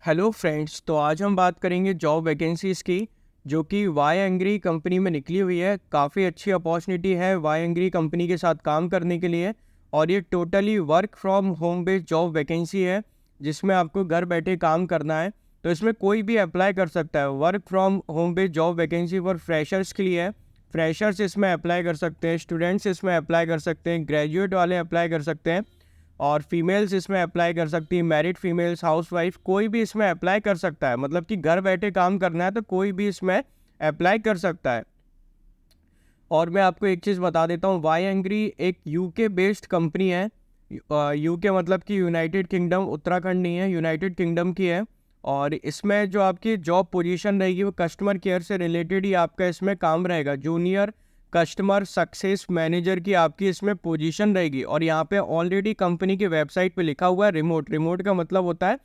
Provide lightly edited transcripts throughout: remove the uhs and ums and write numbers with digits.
Hello friends, तो आज हम बात करेंगे जॉब वैकेंसीज़ की, जो कि वाई एंग्री कंपनी में निकली हुई है। काफ़ी अच्छी अपॉर्चुनिटी है वाई एंग्री कंपनी के साथ काम करने के लिए। और ये totally work from home based job vacancy है, जिसमें आपको घर बैठे काम करना है। तो इसमें कोई भी अप्लाई कर सकता है। Work from home based job vacancy for freshers के लिए है। फ्रेशर्स इसमें अप्लाई कर सकते हैं, स्टूडेंट्स इसमें अप्लाई कर सकते हैं, ग्रेजुएट वाले अप्लाई कर सकते हैं, और फीमेल्स इसमें अप्लाई कर सकती है। मैरिड फीमेल्स, हाउसवाइफ, कोई भी इसमें अप्लाई कर सकता है। मतलब कि घर बैठे काम करना है तो कोई भी इसमें अप्लाई कर सकता है। और मैं आपको एक चीज़ बता देता हूँ, वाई एंग्री एक यूके बेस्ड कंपनी है। यूके मतलब कि यूनाइटेड किंगडम, उत्तराखंड नहीं है, यूनाइटेड किंगडम की है। और इसमें जो आपकी जॉब पोजीशन रहेगी वो कस्टमर केयर से रिलेटेड ही आपका इसमें काम रहेगा। जूनियर कस्टमर सक्सेस मैनेजर की आपकी इसमें पोजीशन रहेगी। और यहाँ पे ऑलरेडी कंपनी की वेबसाइट पे लिखा हुआ है रिमोट। रिमोट का मतलब होता है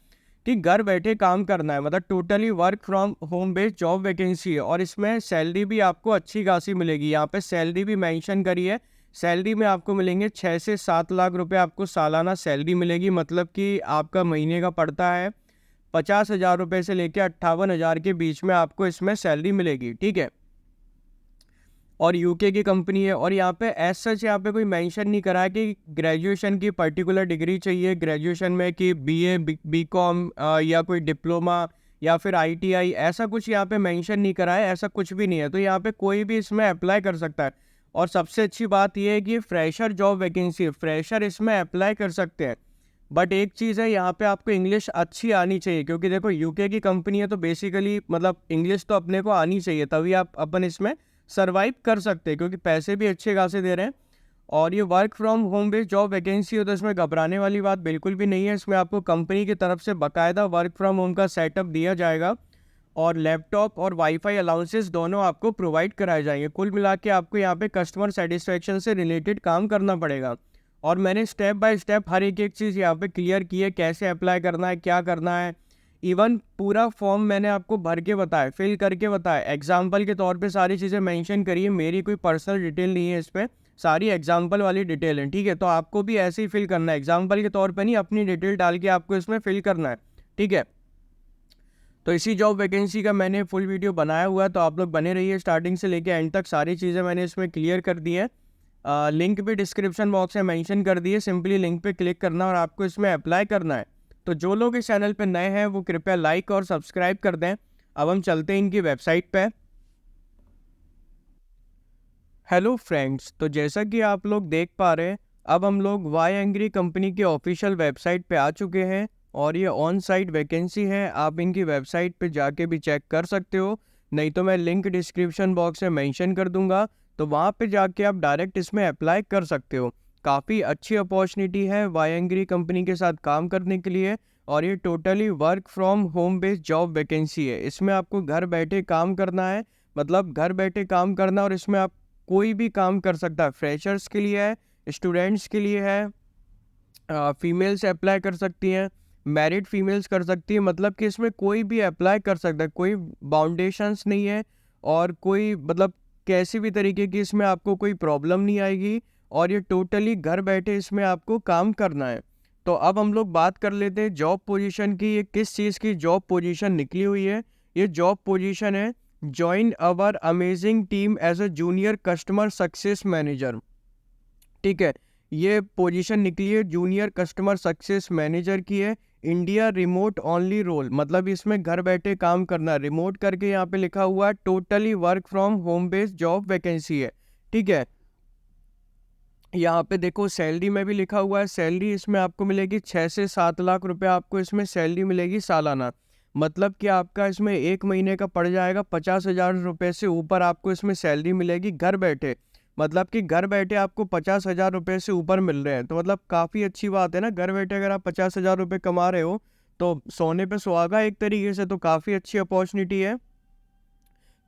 कि घर बैठे काम करना है, मतलब totally work from home based job vacancy है। और इसमें सैलरी भी आपको अच्छी खासी मिलेगी। यहाँ पे सैलरी भी मेंशन करी है। सैलरी में आपको मिलेंगे 6 से 7 लाख रुपए आपको सालाना सैलरी मिलेगी। मतलब कि आपका महीने का पड़ता है 50,000 रुपये से लेकर 58,000 के बीच में आपको इसमें सैलरी मिलेगी। ठीक है। और यूके की कंपनी है। और यहाँ पे एज सच यहाँ पे कोई मेंशन नहीं करा है कि ग्रेजुएशन की पर्टिकुलर डिग्री चाहिए ग्रेजुएशन में, कि बीए, बीकॉम या कोई डिप्लोमा या फिर आईटीआई, ऐसा कुछ यहाँ पे मेंशन नहीं करा है। ऐसा कुछ भी नहीं है। तो यहाँ पे कोई भी इसमें अप्लाई कर सकता है। और सबसे अच्छी बात यह है कि फ्रेशर जॉब वैकेंसी है, फ्रेशर इसमें अप्लाई कर सकते हैं। बट एक चीज़ है, यहाँ पे आपको इंग्लिश अच्छी आनी चाहिए, क्योंकि देखो यूके की कंपनी है तो बेसिकली मतलब इंग्लिश तो अपने को आनी चाहिए, तभी आप अपन इसमें सर्वाइव कर सकते हैं, क्योंकि पैसे भी अच्छे खासे दे रहे हैं। और ये work from home based job vacancy हो तो इसमें घबराने वाली बात बिल्कुल भी नहीं है। इसमें आपको कंपनी की तरफ से बाकायदा वर्क फ्रॉम होम का सेटअप दिया जाएगा, और लैपटॉप और वाईफाई अलाउंसेस दोनों आपको प्रोवाइड कराए जाएंगे। कुल मिला के आपको यहाँ पे कस्टमर सेटिस्फेक्शन से रिलेटेड काम करना पड़ेगा। और मैंने स्टेप बाय स्टेप हर एक चीज़ यहाँ पे क्लियर की है, कैसे अप्लाई करना है, क्या करना है। इवन पूरा फॉर्म मैंने आपको भर के बताया, फिल करके बताया, एग्जाम्पल के तौर पे सारी चीज़ें मेंशन करी है। मेरी कोई पर्सनल डिटेल नहीं है इस पर, सारी एग्जाम्पल वाली डिटेल है। ठीक है। तो आपको भी ऐसे ही फिल करना है, एग्जाम्पल के तौर पर नहीं, अपनी डिटेल डाल के आपको इसमें फिल करना है। ठीक है। तो इसी जॉब वैकेंसी का मैंने फुल वीडियो बनाया हुआ है, तो आप लोग बने रहिए स्टार्टिंग से लेके एंड तक। सारी चीज़ें मैंने इसमें क्लियर कर दी है। लिंक भी डिस्क्रिप्शन बॉक्स में मेंशन कर दिए। सिंपली लिंक पे क्लिक करना और आपको इसमें अप्लाई करना है। तो जो लोग इस चैनल पे नए हैं वो कृपया लाइक और सब्सक्राइब कर दें। अब हम चलते हैं इनकी वेबसाइट पे। हेलो फ्रेंड्स, तो जैसा कि आप लोग देख पा रहे हैं, अब हम लोग वाई एंग्री कंपनी की ऑफिशियल वेबसाइट पे आ चुके हैं। और ये ऑन साइट वैकेंसी है, आप इनकी वेबसाइट पे जाके भी चेक कर सकते हो, नहीं तो मैं लिंक डिस्क्रिप्शन बॉक्स में मेंशन कर दूंगा, तो वहाँ पे जाके आप डायरेक्ट इसमें अप्लाई कर सकते हो। काफ़ी अच्छी अपॉर्चुनिटी है वाई एंग्री कंपनी के साथ काम करने के लिए। और ये totally work from home based job vacancy है। इसमें आपको घर बैठे काम करना है, मतलब घर बैठे काम करना। और इसमें आप कोई भी काम कर सकता है। फ्रेशर्स के लिए है, स्टूडेंट्स के लिए है, फीमेल्स अप्लाई कर सकती हैं, मैरिड फीमेल्स कर सकती है। मतलब कि इसमें कोई भी अप्लाई कर सकता है, कोई बाउंडेशंस नहीं है। और कोई मतलब कैसी भी तरीके की इसमें आपको कोई प्रॉब्लम नहीं आएगी। और ये टोटली घर बैठे इसमें आपको काम करना है। तो अब हम लोग बात कर लेते हैं जॉब पोजीशन की। ये किस चीज़ की जॉब पोजीशन निकली हुई है? ये जॉब पोजीशन है, join our amazing team as a junior customer success manager. ठीक है। ये पोजीशन निकली है जूनियर कस्टमर सक्सेस मैनेजर की है। इंडिया रिमोट ओनली रोल, मतलब इसमें घर बैठे काम करना, रिमोट करके यहाँ पे लिखा हुआ है। Totally work from home based job vacancy है। ठीक है। यहाँ पे देखो सैलरी में भी लिखा हुआ है। सैलरी इसमें आपको मिलेगी 6 से 7 लाख रुपए आपको इसमें सैलरी मिलेगी सालाना। मतलब कि आपका इसमें एक महीने का पड़ जाएगा 50,000 रुपये से ऊपर आपको इसमें सैलरी मिलेगी घर बैठे। मतलब कि घर बैठे आपको 50,000 रुपये से ऊपर मिल रहे हैं, तो मतलब काफ़ी अच्छी बात है ना। घर बैठे अगर आप 50,000 रुपये कमा रहे हो तो सोने पे सुहागा एक तरीके से, तो काफ़ी अच्छी अपॉर्चुनिटी है।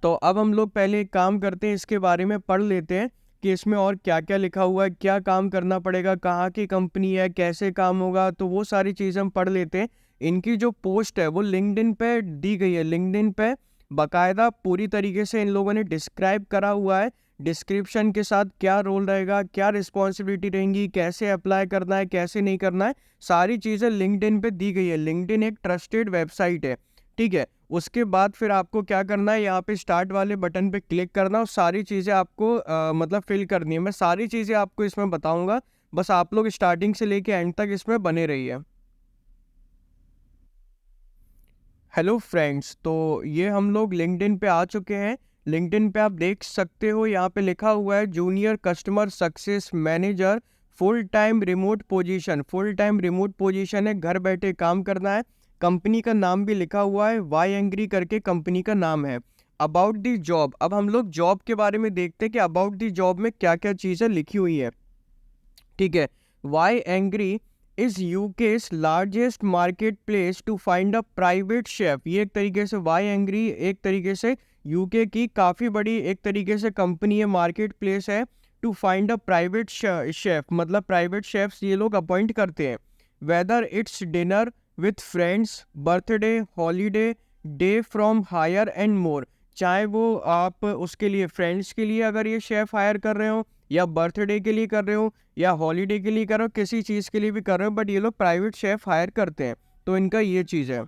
तो अब हम लोग पहले एक काम करते हैं, इसके बारे में पढ़ लेते हैं कि इसमें और क्या क्या लिखा हुआ है, क्या काम करना पड़ेगा, कहाँ की कंपनी है, कैसे काम होगा, तो वो सारी चीज़ हम पढ़ लेते हैं। इनकी जो पोस्ट है वो लिंक्डइन पे दी गई है। लिंक्डइन पे बाकायदा पूरी तरीके से इन लोगों ने डिस्क्राइब करा हुआ है डिस्क्रिप्शन के साथ क्या रोल रहेगा, क्या रिस्पॉन्सिबिलिटी रहेंगी, कैसे अप्लाई करना है, कैसे नहीं करना है, सारी चीज़ें लिंक्डइन पे दी गई है। लिंक्डइन एक ट्रस्टेड वेबसाइट है, ठीक है। उसके बाद फिर आपको क्या करना है, यहाँ पे स्टार्ट वाले बटन पे क्लिक करना और सारी चीज़ें आपको मतलब फिल करनी है। मैं सारी चीज़ें आपको इसमें बताऊँगा, बस आप लोग स्टार्टिंग से लेके एंड तक इसमें बने रहिए। हेलो फ्रेंड्स, तो ये हम लोग लिंक्डइन पे आ चुके हैं। लिंक्डइन पे आप देख सकते हो यहाँ पे लिखा हुआ है junior customer success manager, full time remote position. Full time remote position है, घर बैठे काम करना है। कंपनी का नाम भी लिखा हुआ है, वाई एंग्री करके कंपनी का नाम है। अबाउट दी जॉब, अब हम लोग जॉब के बारे में देखते हैं कि अबाउट दी जॉब में क्या क्या चीज़ें लिखी हुई है, ठीक है। Yhangry is UK's largest market place to find a private chef. ये एक तरीके से वाई एंग्री एक तरीके से यूके की काफ़ी बड़ी एक तरीके से कंपनी है, मार्केट प्लेस है to find a private chef, मतलब प्राइवेट शेफ्स ये लोग अपॉइंट करते हैं। Whether it's dinner with friends, birthday, holiday, day from hire and more. चाहे वो आप उसके लिए फ्रेंड्स के लिए अगर ये शेफ़ हायर कर रहे हो, या बर्थडे के लिए कर रहे हो, या हॉलीडे के लिए कर रहे हो, किसी चीज़ के लिए भी कर रहे हो, बट ये लोग प्राइवेट शेफ़ हायर करते हैं। तो इनका ये चीज़ है।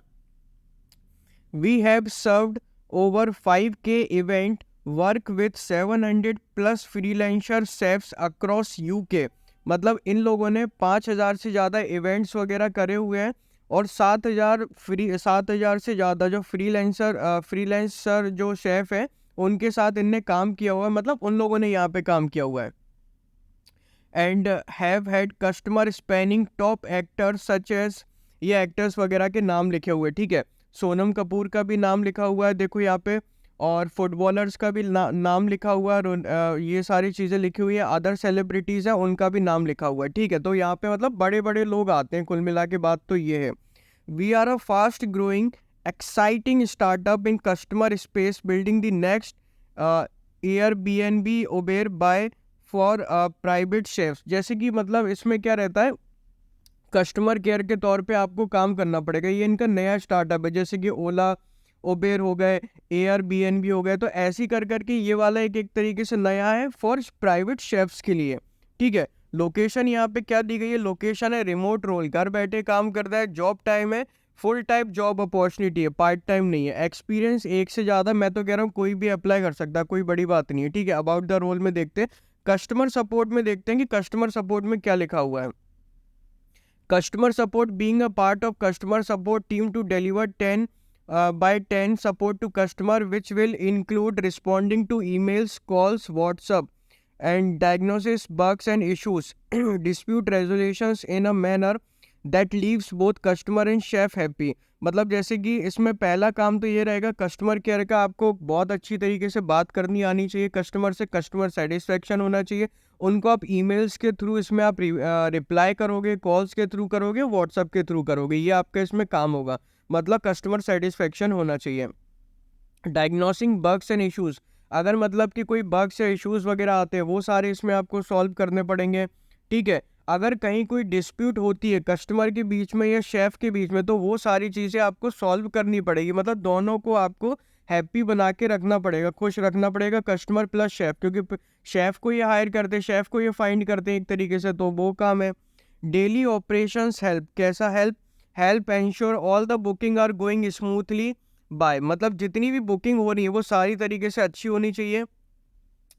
We have served over 5K event, work with 700 plus freelancer chefs across UK. मतलब इन लोगों ने 5,000 से ज़्यादा इवेंट्स वगैरह करे हुए हैं, और 7,000 से ज़्यादा जो फ्रीलांसर जो शेफ़ हैं उनके साथ इनने काम किया हुआ है, मतलब उन लोगों ने यहाँ पे काम किया हुआ है। And have had customer spanning top actors such as, ये एक्टर्स वगैरह के नाम लिखे हुए, ठीक है। सोनम कपूर का भी नाम लिखा हुआ है, देखो यहाँ पे, और फुटबॉलर्स का भी नाम लिखा हुआ है, ये सारी चीज़ें लिखी हुई है। अदर सेलिब्रिटीज़ हैं उनका भी नाम लिखा हुआ है, ठीक है। तो यहाँ पे मतलब बड़े बड़े लोग आते हैं, कुल मिला के बात तो ये है। We are a fast growing exciting startup in customer space building the next Airbnb Uber by for private chefs. जैसे कि मतलब इसमें क्या रहता है, कस्टमर केयर के तौर पे आपको काम करना पड़ेगा। ये इनका नया स्टार्टअप है, जैसे कि ओला, उबेर हो गए, एयरबीएनबी हो गए, तो ऐसी कर करके ये वाला एक तरीके से नया है फॉर प्राइवेट शेफ्स के लिए, ठीक है। लोकेशन यहाँ पे क्या दी गई है, लोकेशन है रिमोट रोल, घर बैठे काम करता है। जॉब टाइम है फुल टाइम जॉब अपॉर्चुनिटी है, पार्ट टाइम नहीं है। एक्सपीरियंस एक से ज़्यादा, मैं तो कह रहा हूँ कोई भी अप्लाई कर सकता है, कोई बड़ी बात नहीं है, ठीक है। अबाउट द रोल में देखते हैं, कस्टमर सपोर्ट में देखते हैं कि कस्टमर सपोर्ट में क्या लिखा हुआ है। Customer support, being a part of customer support team to deliver 10 by 10 support to customer, which will include responding to emails, calls, WhatsApp, and diagnosis bugs and issues, dispute resolutions in a manner that leaves both customer and chef happy। मतलब जैसे कि इसमें पहला काम तो ये रहेगा customer care का, आपको बहुत अच्छी तरीके से बात करनी आनी चाहिए कस्टमर से, कस्टमर सेटिस्फेक्शन होना चाहिए। उनको आप ईमेल्स के थ्रू इसमें आप रिप्लाई करोगे, कॉल्स के थ्रू करोगे, व्हाट्सअप के थ्रू करोगे, ये आपका इसमें काम होगा। मतलब कस्टमर सेटिस्फेक्शन होना चाहिए। डायग्नोसिंग बग्स एंड इश्यूज़, अगर मतलब कि कोई बग्स या इश्यूज़ वगैरह आते हैं वो सारे इसमें आपको सॉल्व करने पड़ेंगे, ठीक है। अगर कहीं कोई डिस्प्यूट होती है कस्टमर के बीच में या शेफ़ के बीच में, तो वो सारी चीज़ें आपको सॉल्व करनी पड़ेगी। मतलब दोनों को आपको हैप्पी बना के रखना पड़ेगा, खुश रखना पड़ेगा, कस्टमर प्लस शेफ़, क्योंकि शेफ़ को ये हायर करते हैं, शेफ़ को ये फाइंड करते हैं एक तरीके से, तो वो काम है। डेली ऑपरेशंस हेल्प, कैसा help, help ensure all the booking are going smoothly by, मतलब जितनी भी बुकिंग हो रही है वो सारी तरीके से अच्छी होनी चाहिए।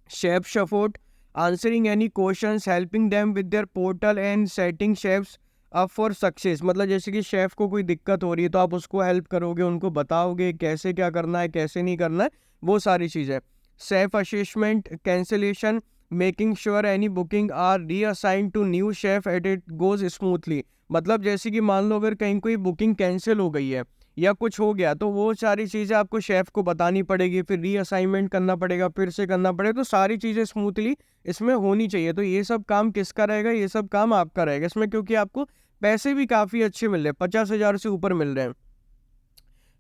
Chef support, answering any questions, helping them with their portal and setting chefs up for success. मतलब जैसे कि शेफ़ को कोई दिक्कत हो रही है तो आप उसको हेल्प करोगे, उनको बताओगे कैसे क्या करना है, कैसे नहीं करना है, वो सारी चीज़ें। Safe assessment, cancellation, making sure any booking are reassign to new chef at it goes smoothly. मतलब जैसे कि मान लो अगर कहीं कोई बुकिंग कैंसिल हो गई है या कुछ हो गया, तो वो सारी चीज़ें आपको शेफ़ को बतानी पड़ेगी, फिर रीअसाइनमेंट करना पड़ेगा, फिर से करना पड़ेगा, तो सारी चीज़ें स्मूथली इसमें होनी चाहिए। तो ये सब काम किसका रहेगा, ये सब काम आपका रहेगा इसमें, क्योंकि आपको पैसे भी काफ़ी अच्छे मिल रहे हैं, 50,000 से ऊपर मिल रहे हैं।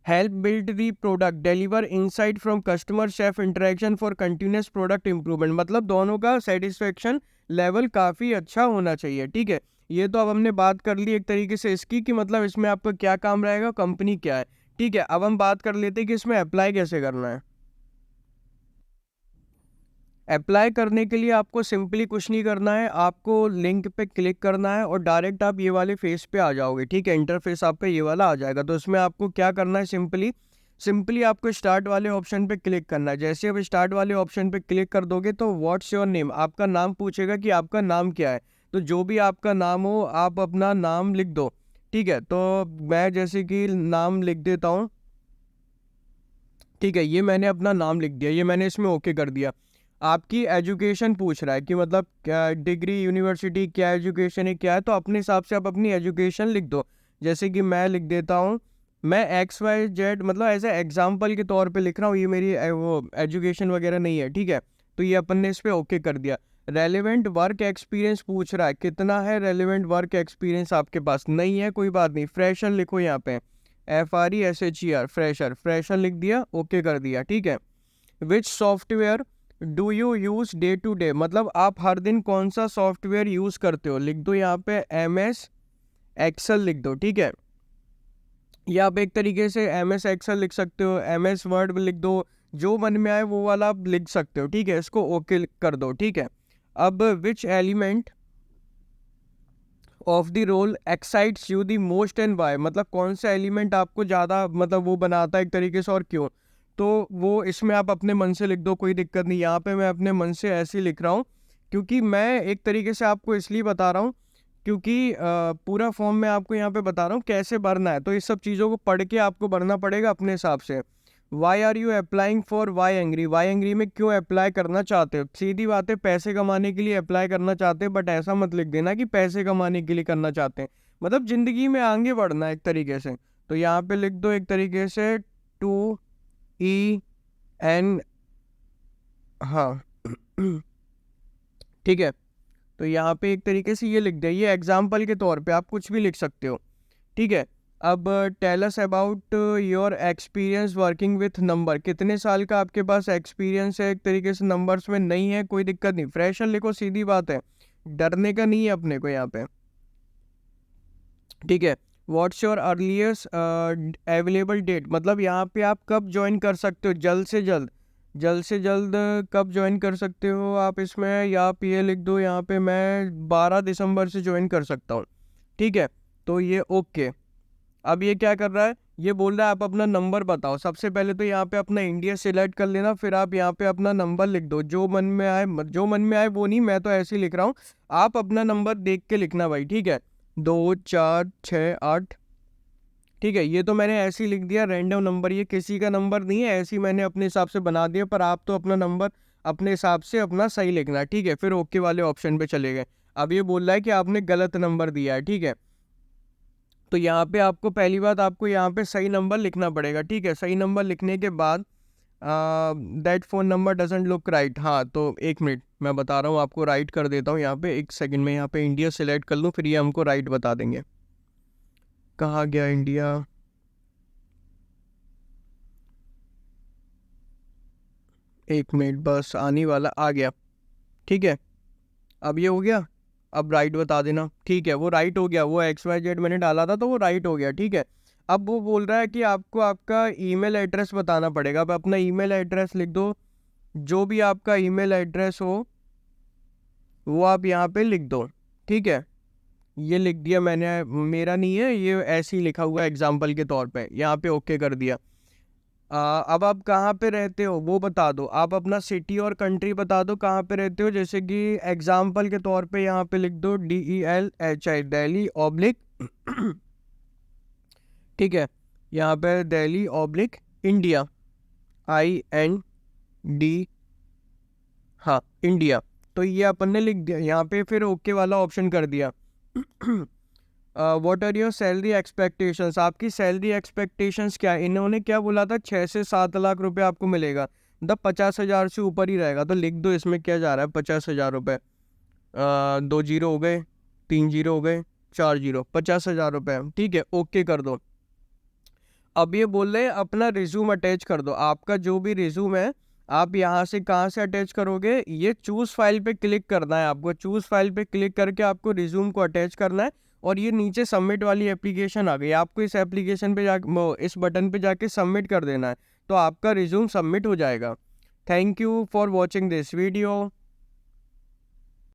Help build the product, deliver insight from customer chef interaction for continuous product improvement. मतलब दोनों का सेटिस्फेक्शन लेवल काफ़ी अच्छा होना चाहिए, ठीक है। ये तो अब हमने बात कर ली एक तरीके से इसकी कि मतलब इसमें आपका क्या काम रहेगा, कंपनी क्या है, ठीक है। अब हम बात कर लेते हैं कि इसमें अप्लाई कैसे करना है। अप्लाई करने के लिए आपको सिंपली कुछ नहीं करना है, आपको लिंक पे क्लिक करना है और डायरेक्ट आप ये वाले फेस पे आ जाओगे, ठीक है। इंटरफेस आपका ये वाला आ जाएगा। तो इसमें आपको क्या करना है, सिंपली आपको स्टार्ट वाले ऑप्शन पे क्लिक करना है। जैसे आप स्टार्ट वाले ऑप्शन पे क्लिक कर दोगे तो व्हाट्स योर नेम, आपका नाम पूछेगा कि आपका नाम क्या है। तो जो भी आपका नाम हो आप अपना नाम लिख दो, ठीक है। तो मैं जैसे कि नाम लिख देता हूँ, ठीक है। ये मैंने अपना नाम लिख दिया, ये मैंने इसमें ओके कर दिया। आपकी एजुकेशन पूछ रहा है कि मतलब क्या डिग्री, यूनिवर्सिटी, क्या एजुकेशन है, क्या है। तो अपने हिसाब से आप अपनी एजुकेशन लिख दो। जैसे कि मैं लिख देता हूँ, मैं XYZ, मतलब ऐसे एग्जाम्पल के तौर पे लिख रहा हूँ, ये मेरी वो एजुकेशन वगैरह नहीं है, ठीक है। तो ये अपन ने इस पर ओके कर दिया। रेलिवेंट वर्क एक्सपीरियंस पूछ रहा है, कितना है रेलिवेंट वर्क एक्सपीरियंस आपके पास, नहीं है कोई बात नहीं, फ्रेशर लिखो यहाँ पे, FRESHER, फ्रेशर लिख दिया, ओके कर दिया, ठीक है। Which software do you use day to day, मतलब आप हर दिन कौन सा सॉफ्टवेयर यूज़ करते हो, लिख दो यहाँ पे MS Excel लिख दो, ठीक है। या आप एक तरीके से MS Excel लिख सकते हो, MS Word लिख दो, जो मन में आए वो वाला आप लिख सकते हो, ठीक है। इसको ओके कर दो, ठीक है। अब which element of the role excites you the most and why, मतलब कौन सा एलिमेंट आपको ज़्यादा मतलब वो बनाता है एक तरीके से और क्यों। तो वो इसमें आप अपने मन से लिख दो, कोई दिक्कत नहीं। यहाँ पे मैं अपने मन से ऐसे ही लिख रहा हूँ, क्योंकि मैं एक तरीके से आपको इसलिए बता रहा हूँ क्योंकि पूरा फॉर्म मैं आपको यहाँ पे बता रहा हूँ कैसे भरना है। तो इस सब चीज़ों को पढ़ के आपको भरना पड़ेगा अपने हिसाब से। Why are you applying for Yhangry, Yhangry में क्यों अप्लाई करना चाहते हो, सीधी बात है, पैसे कमाने के लिए अप्लाई करना चाहते हैं। बट ऐसा मत लिख देना कि पैसे कमाने के लिए करना चाहते हैं, मतलब ज़िंदगी में आगे बढ़ना है एक तरीके से। तो यहाँ पे लिख दो एक तरीके से 2EN, हाँ ठीक है। तो यहाँ पे एक तरीके से ये लिख दिया, ये एग्जाम्पल के तौर पे आप कुछ भी लिख सकते हो, ठीक है। अब tell us about your experience working with number, कितने साल का आपके पास एक्सपीरियंस है, एक तरीके से नंबर्स में नहीं है कोई दिक्कत नहीं, फ्रेशर लिखो, सीधी बात है, डरने का नहीं है अपने को यहाँ पे, ठीक है। What's your earliest available date, मतलब यहाँ पे आप कब ज्वाइन कर सकते हो, जल्द से जल्द कब ज्वाइन कर सकते हो आप इसमें, या आप ये लिख दो यहाँ पे मैं 12 दिसंबर से ज्वाइन कर सकता हूँ, ठीक है। तो ये ओके। अब ये क्या कर रहा है, ये बोल रहा है आप अपना नंबर बताओ। सबसे पहले तो यहाँ पे अपना इंडिया सिलेक्ट कर लेना, फिर आप यहाँ पे अपना नंबर लिख दो, जो मन में आए, जो मन में आए वो नहीं, मैं तो ऐसे ही लिख रहा हूँ, आप अपना नंबर देख के लिखना भाई, ठीक है। 2 4 6 8, ठीक है। ये तो मैंने ऐसे ही लिख दिया, रैंडम नंबर, ये किसी का नंबर नहीं है, ऐसे ही मैंने अपने हिसाब से बना दिया। पर आप तो अपना नंबर अपने हिसाब से अपना सही लिखना, ठीक है। फिर ओके वाले ऑप्शन पे चले गए। अब ये बोल रहा है कि आपने गलत नंबर दिया है, ठीक है। तो यहाँ पे आपको पहली बात, आपको यहाँ पे सही नंबर लिखना पड़ेगा, ठीक है। सही नंबर लिखने के बाद that phone number doesn't look right, हाँ तो एक मिनट मैं बता रहा हूँ आपको, राइट कर देता हूँ यहाँ पे, एक सेकंड में यहाँ पे इंडिया सेलेक्ट कर लूँ, फिर ये हमको राइट बता देंगे। कहाँ गया इंडिया, एक मिनट बस, आने वाला, आ गया, ठीक है। अब ये हो गया, अब राइट बता देना, ठीक है। वो राइट हो गया, वो XYZ मैंने डाला था तो वो राइट हो गया, ठीक है। अब वो बोल रहा है कि आपको आपका ईमेल एड्रेस बताना पड़ेगा। अब अपना ईमेल एड्रेस लिख दो, जो भी आपका ईमेल एड्रेस हो वो आप यहाँ पे लिख दो, ठीक है। ये लिख दिया मैंने, मेरा नहीं है ये, ऐसे ही लिखा हुआ है एग्जाम्पल के तौर पे, यहाँ पे ओके कर दिया। अब आप कहाँ पे रहते हो वो बता दो, आप अपना सिटी और कंट्री बता दो कहाँ पे रहते हो। जैसे कि एग्जाम्पल के तौर पे यहाँ पे लिख दो DELHI, दिल्ली ऑब्लिक ठीक है। यहाँ पे दिल्ली ऑब्लिक इंडिया, IND, हाँ इंडिया। तो ये अपन ने लिख दिया यहाँ पे, फिर ओके वाला ऑप्शन कर दिया। What are your salary expectations, आपकी सैलरी एक्सपेक्टेशंस क्या है। इन्होंने क्या बोला था, 6 से 7 लाख रुपए आपको मिलेगा, मतलब 50,000 से ऊपर ही रहेगा। तो लिख दो इसमें क्या जा रहा है, 50,000 रुपये, 2 जीरो हो गए, 3 जीरो हो गए, 4 जीरो, 50,000 रुपये, ठीक है। ओके कर दो। अब ये बोल रहे हैं अपना रिज्यूम अटैच कर दो, आपका जो भी रिज्यूम है आप यहाँ से कहाँ से अटैच करोगे, ये चूज़ फाइल पे क्लिक करना है आपको, चूज़ फाइल पे क्लिक करके आपको रिज्यूम को अटैच करना है। और ये नीचे सबमिट वाली एप्लीकेशन आ गई, आपको इस एप्लीकेशन पे जा, इस बटन पे जाके सबमिट कर देना है, तो आपका रिज्यूम सबमिट हो जाएगा। Thank you for watching this video.